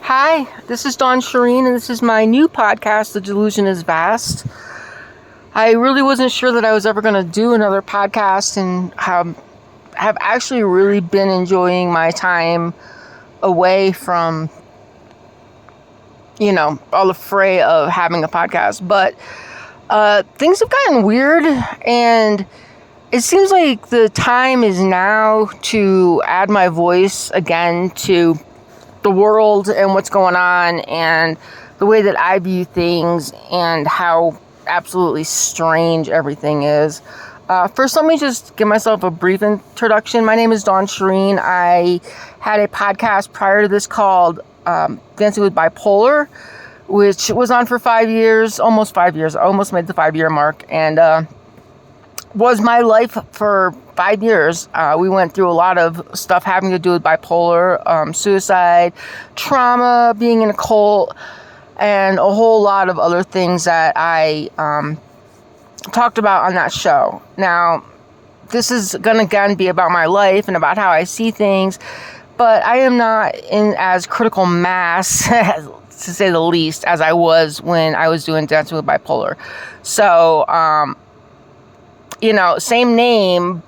Hi, this is Dawn Shireen, and this is my new podcast, The Delusion is Vast. I really wasn't sure that I was ever going to do another podcast, and have actually really been enjoying my time away from, all the fray of having a podcast. But things have gotten weird, and it seems like the time is now to add my voice again to the world and what's going on and the way that I view things and how absolutely strange everything is. First, let me just give myself a brief introduction. My name is Dawn Shireen. I had a podcast prior to this called Dancing with Bipolar, which was on for 5 years, almost 5 years. I almost made the 5-year mark, and was my life for 5 years. We went through a lot of stuff having to do with bipolar, suicide, trauma, being in a cult, and a whole lot of other things that I talked about on that show. Now, this is going to again be about my life and about how I see things, but I am not in as critical mass, to say the least, as I was when I was doing Dancing with Bipolar. So, same name,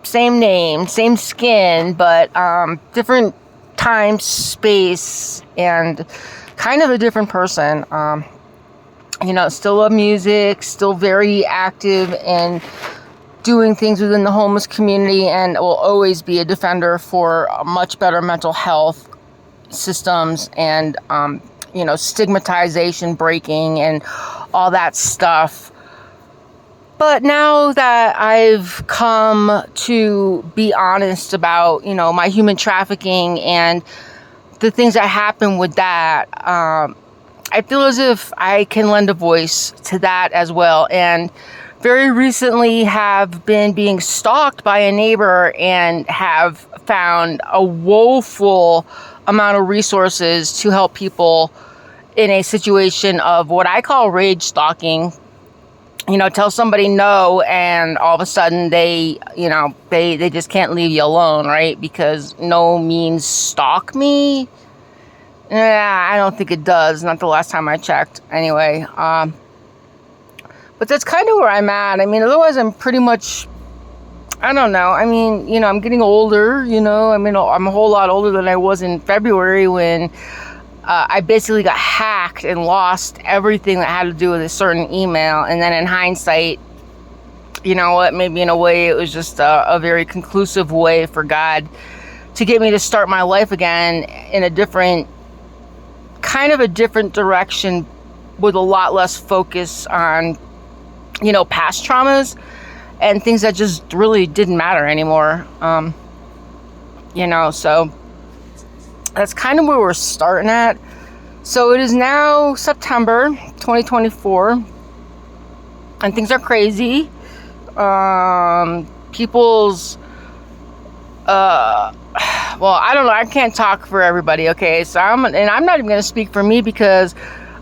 same skin, but different time, space, and kind of a different person. Still love music, still very active and doing things within the homeless community, and will always be a defender for much better mental health systems and, stigmatization breaking and all that stuff. But now that I've come to be honest about, my human trafficking and the things that happen with that, I feel as if I can lend a voice to that as well. And very recently have been being stalked by a neighbor and have found a woeful amount of resources to help people in a situation of what I call rage stalking. Tell somebody no, and all of a sudden they just can't leave you alone, right? Because no means stalk me. I don't think it does. Not the last time I checked. Anyway, but that's kind of where I'm at. Otherwise I'm pretty much, I don't know. I'm getting older, I'm a whole lot older than I was in February when I basically got hacked and lost everything that had to do with a certain email. And then in hindsight, maybe in a way it was just a very conclusive way for God to get me to start my life again in a different direction with a lot less focus on, past traumas and things that just really didn't matter anymore. So that's kind of where we're starting at. So it is now September 2024, and things are crazy. People's, I don't know. I can't talk for everybody. Okay. So I'm not even going to speak for me because,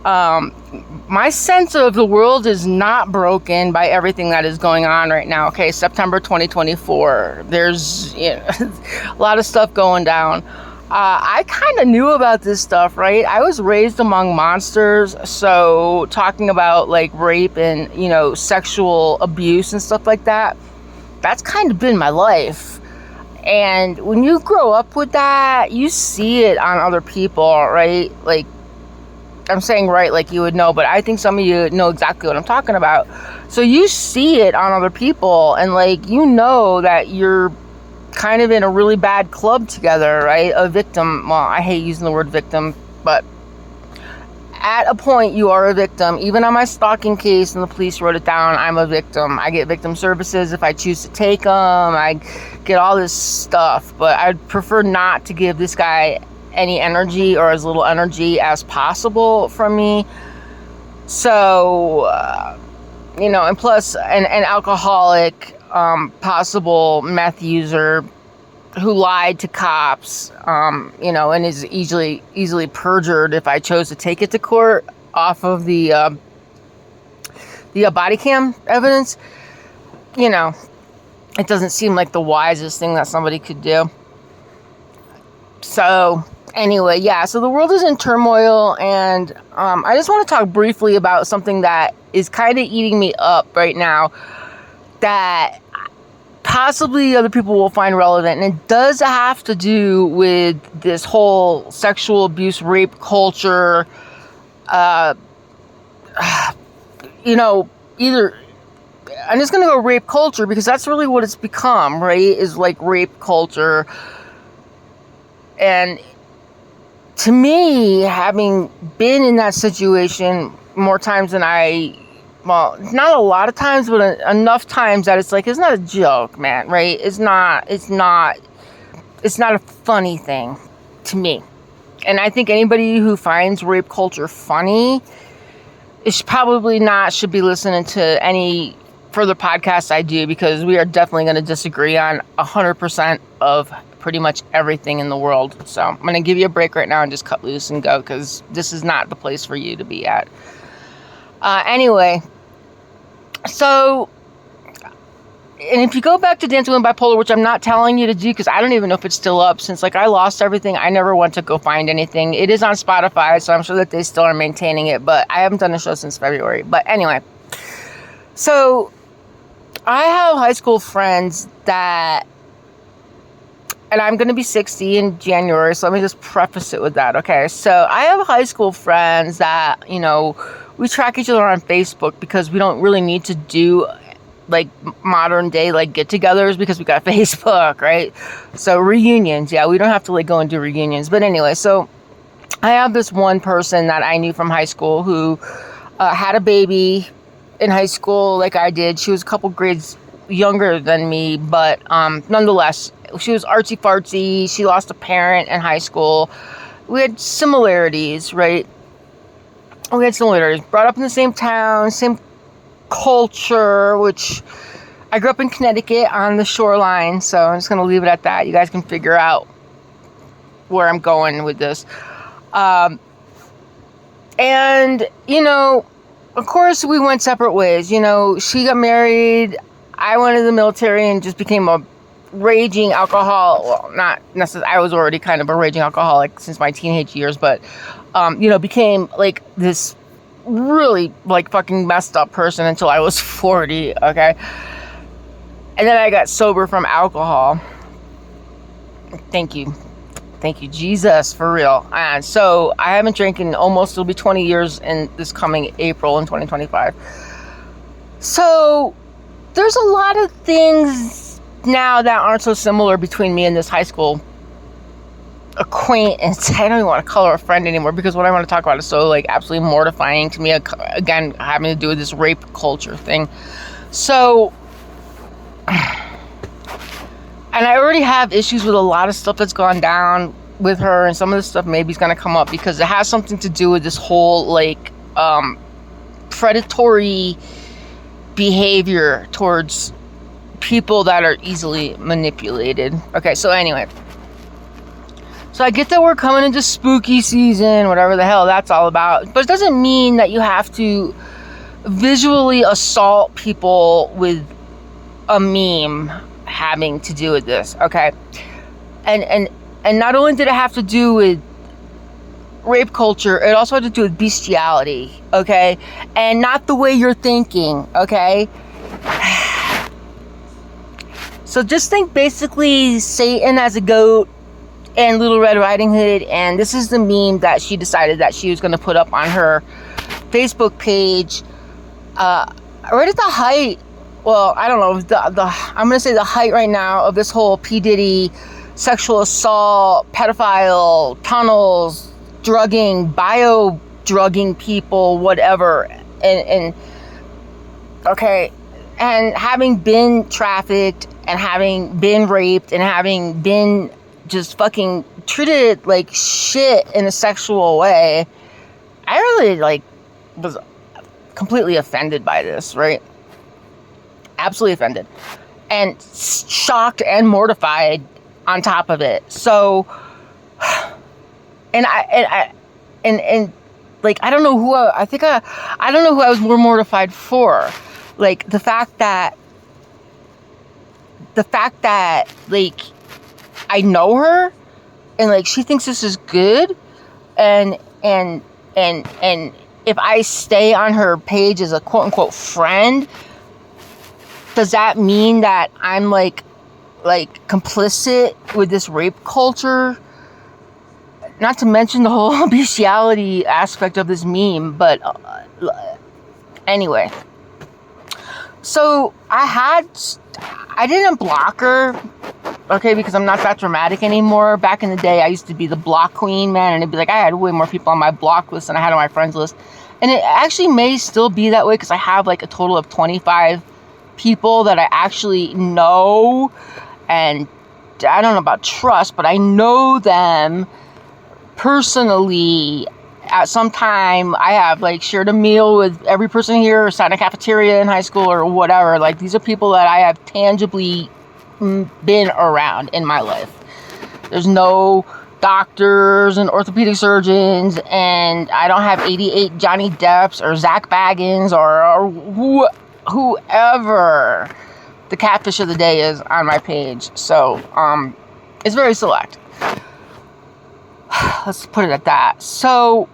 my sense of the world is not broken by everything that is going on right now. Okay. September 2024. There's a lot of stuff going down. I kind of knew about this stuff, right? I was raised among monsters, so talking about like rape and, sexual abuse and stuff like that, that's kind of been my life. And when you grow up with that, you see it on other people, right? Like, I'm saying right like you would know, but I think some of you know exactly what I'm talking about. So you see it on other people, and like, that you're kind of in a really bad club together, right? A victim. Well, I hate using the word victim, but at a point you are a victim. Even on my stalking case, and the police wrote it down, I'm a victim. I get victim services if I choose to take them. I get all this stuff, but I'd prefer not to give this guy any energy or as little energy as possible from me. So, and plus an alcoholic, possible meth user who lied to cops, and is easily perjured if I chose to take it to court off of the body cam evidence. It doesn't seem like the wisest thing that somebody could do. So Anyway, yeah, so the world is in turmoil, and I just want to talk briefly about something that is kind of eating me up right now that possibly other people will find relevant, and it does have to do with this whole sexual abuse, rape culture, either, I'm just going to go rape culture because that's really what it's become, right? Is like rape culture. And to me, having been in that situation more times than well, not a lot of times, but enough times that it's like, it's not a joke, man, right? It's not a funny thing to me. And I think anybody who finds rape culture funny should be listening to any further podcasts I do, because we are definitely going to disagree on 100% of pretty much everything in the world. So I'm going to give you a break right now and just cut loose and go, because this is not the place for you to be at. Anyway, so, and if you go back to Dancing with Bipolar, which I'm not telling you to do because I don't even know if it's still up, since like I lost everything, I never went to go find anything. It is on Spotify, so I'm sure that they still are maintaining it, but I haven't done a show since February. But anyway, so I have high school friends that, and I'm going to be 60 in January, so let me just preface it with that, okay? So I have high school friends that, we track each other on Facebook because we don't really need to do like modern day like get-togethers because we got Facebook, right? So reunions, yeah, we don't have to like go and do reunions. But anyway, so I have this one person that I knew from high school who had a baby in high school like I did. She was a couple grades younger than me, but nonetheless, she was artsy-fartsy. She lost a parent in high school. We had similarities, right? We had similarities. Brought up in the same town, same culture, which I grew up in Connecticut on the shoreline, so I'm just going to leave it at that. You guys can figure out where I'm going with this. And, of course, we went separate ways. She got married. I went to the military and just became a raging alcoholic. Well, not necessarily. I was already kind of a raging alcoholic since my teenage years, but, became like this really like fucking messed up person until I was 40, okay? And then I got sober from alcohol. Thank you, Jesus, for real. And so I haven't drank in it'll be 20 years in this coming April in 2025. So there's a lot of things now that aren't so similar between me and this high school acquaintance. I don't even want to call her a friend anymore because what I want to talk about is so like absolutely mortifying to me, again, having to do with this rape culture thing. So, and I already have issues with a lot of stuff that's gone down with her, and some of this stuff maybe is going to come up because it has something to do with this whole like predatory behavior towards people that are easily manipulated. Okay, so anyway, so I get that we're coming into spooky season, whatever the hell that's all about, but it doesn't mean that you have to visually assault people with a meme having to do with this, okay? And not only did it have to do with rape culture, it also had to do with bestiality, okay? And not the way you're thinking, okay? So just think basically Satan as a goat and Little Red Riding Hood, and this is the meme that she decided that she was going to put up on her Facebook page right at the height, well, I don't know, I'm going to say the height right now of this whole P. Diddy sexual assault, pedophile, tunnels, drugging, bio-drugging people, whatever, and okay, and having been trafficked and having been raped and having been just fucking treated like shit in a sexual way, I really was completely offended by this, right? Absolutely offended and shocked and mortified on top of it. So, and I don't know who I don't know who I was more mortified for. Like the fact that like I know her, and like she thinks this is good, and if I stay on her page as a quote unquote friend, does that mean that I'm like complicit with this rape culture? Not to mention the whole bestiality aspect of this meme, but anyway. So I didn't block her, okay, because I'm not that dramatic anymore. Back in the day, I used to be the block queen, man, and it'd be like I had way more people on my block list than I had on my friends list. And it actually may still be that way because I have like a total of 25 people that I actually know, and I don't know about trust, but I know them personally. At some time, I have like shared a meal with every person here, or sat in a cafeteria in high school or whatever. Like, these are people that I have tangibly been around in my life. There's no doctors and orthopedic surgeons, and I don't have 88 Johnny Depps or Zach Baggins or whoever the catfish of the day is on my page. So it's very select. Let's put it at that. So,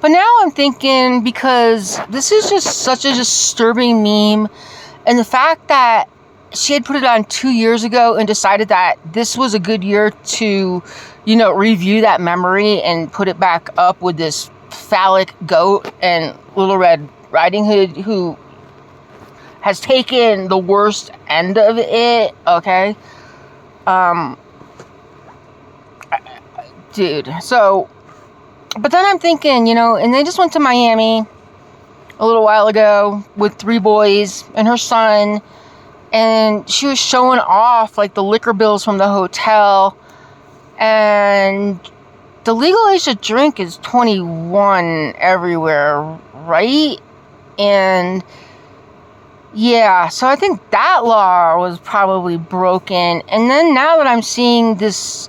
but now I'm thinking, because this is just such a disturbing meme, and the fact that she had put it on 2 years ago and decided that this was a good year to, review that memory and put it back up with this phallic goat and Little Red Riding Hood, who has taken the worst end of it, okay? Dude, so, but then I'm thinking, and they just went to Miami a little while ago with 3 boys and her son, and she was showing off like the liquor bills from the hotel, and the legal age to drink is 21 everywhere, right? And yeah, so I think that law was probably broken. And then now that I'm seeing this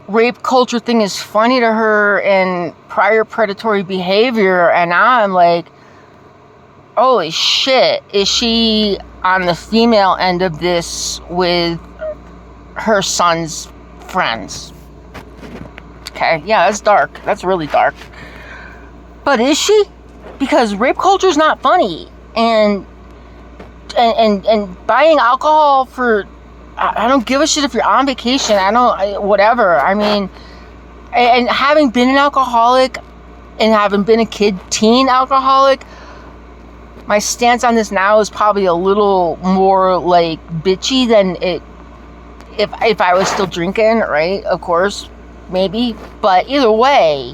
rape culture thing is funny to her and prior predatory behavior, and now I'm like, holy shit, is she on the female end of this with her son's friends? Okay, yeah, that's dark. That's really dark. But is she? Because rape culture is not funny, and buying alcohol for, I don't give a shit if you're on vacation. Whatever. I mean, and having been an alcoholic and having been a teen alcoholic, my stance on this now is probably a little more like bitchy than it if I was still drinking, right? Of course, maybe. But either way,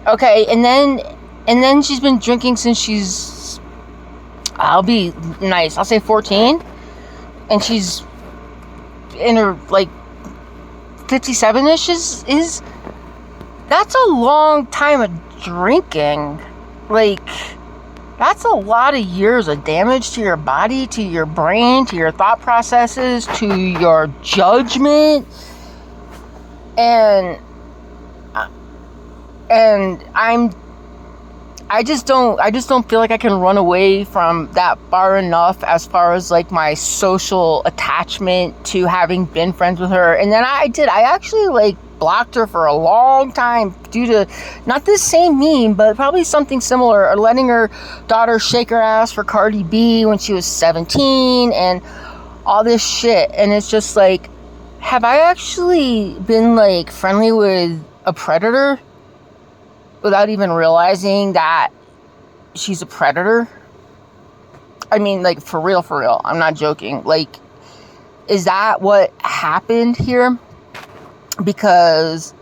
okay. And then she's been drinking since she's, I'll be nice, I'll say 14, and she's in her like 57ish is that's a long time of drinking. Like, that's a lot of years of damage to your body, to your brain, to your thought processes, to your judgment, and I just don't feel like I can run away from that far enough as far as like my social attachment to having been friends with her. And then I actually like blocked her for a long time due to not this same meme, but probably something similar, or letting her daughter shake her ass for Cardi B when she was 17 and all this shit. And it's just like, have I actually been like friendly with a predator without even realizing that she's a predator? I mean, like, for real. I'm not joking. Like, is that what happened here? Because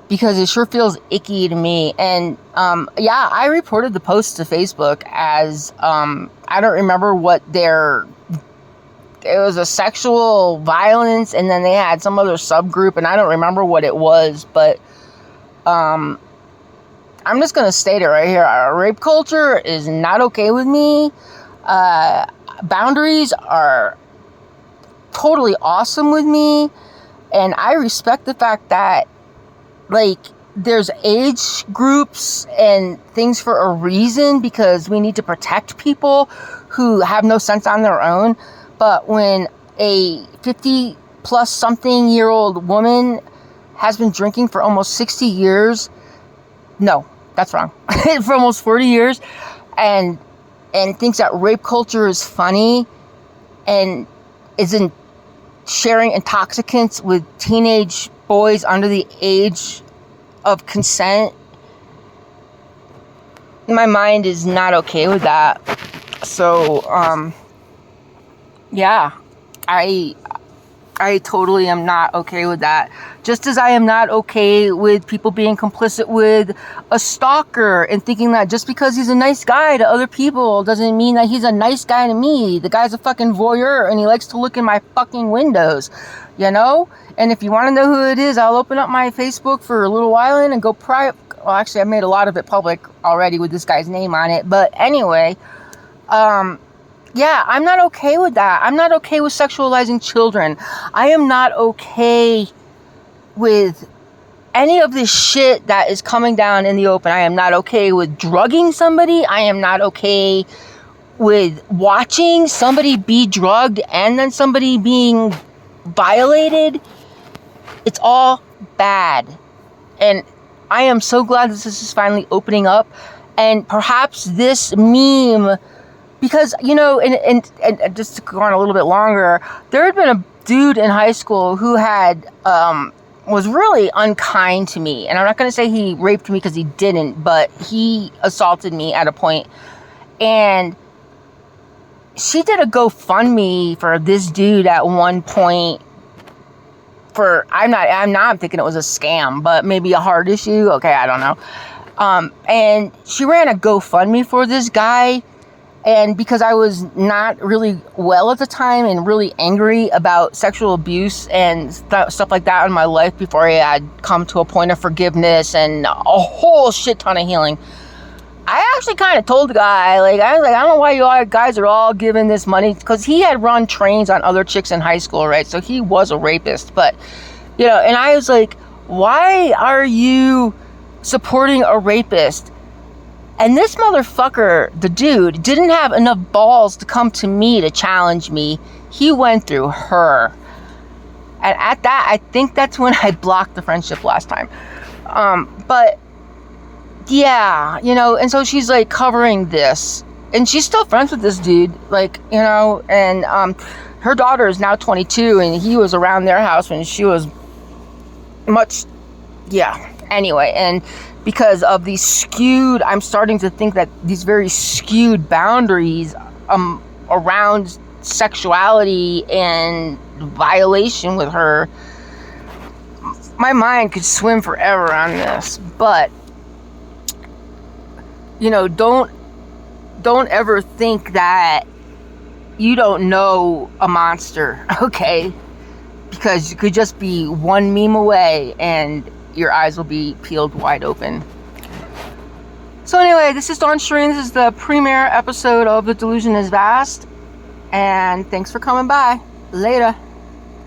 it sure feels icky to me. And yeah, I reported the post to Facebook as I don't remember what it was a sexual violence, and then they had some other subgroup, and I don't remember what it was, but I'm just gonna state it right here. Rape culture is not okay with me. Boundaries are totally awesome with me, and I respect the fact that, like, there's age groups and things for a reason, because we need to protect people who have no sense on their own. But when a 50 plus something year old woman has been drinking for almost 60 years, no, that's wrong, for almost 40 years, and thinks that rape culture is funny and isn't sharing intoxicants with teenage boys under the age of consent, my mind is not okay with that. So, yeah, I totally am not okay with that. Just as I am not okay with people being complicit with a stalker and thinking that just because he's a nice guy to other people doesn't mean that he's a nice guy to me. The guy's a fucking voyeur and he likes to look in my fucking windows, you know? And if you want to know who it is, I'll open up my Facebook for a little while and go private. Well, actually, I made a lot of it public already with this guy's name on it. But anyway, yeah, I'm not okay with that. I'm not okay with sexualizing children. I am not okay with any of this shit that is coming down in the open. I am not okay with drugging somebody. I am not okay with watching somebody be drugged and then somebody being violated. It's all bad. And I am so glad that this is finally opening up. And perhaps this meme, because, you know, and just to go on a little bit longer, there had been a dude in high school who had, was really unkind to me. And I'm not going to say he raped me because he didn't, but he assaulted me at a point. And she did a GoFundMe for this dude at one point for, I'm thinking it was a scam, but maybe a heart issue. Okay, I don't know. And she ran a GoFundMe for this guy. And because I was not really well at the time and really angry about sexual abuse and stuff like that in my life before I had come to a point of forgiveness and a whole shit ton of healing, I actually kind of told the guy, I don't know why you guys are all giving this money, because he had run trains on other chicks in high school, right? So he was a rapist, but, you know, and I was like, why are you supporting a rapist? And this motherfucker, the dude, didn't have enough balls to come to me to challenge me. He went through her. And at that, I think that's when I blocked the friendship last time. But, yeah, you know, and so she's, like, covering this. And she's still friends with this dude, like, you know, and her daughter is now 22, and he was around their house when she was much, yeah, anyway, and because of these skewed, I'm starting to think that these very skewed boundaries around sexuality and violation with her, my mind could swim forever on this. But, you know, don't ever think that you don't know a monster, okay? Because you could just be one meme away and your eyes will be peeled wide open. So anyway, this is Dawn Shireen. This is the premiere episode of The Delusion is Vast. And thanks for coming by. Later.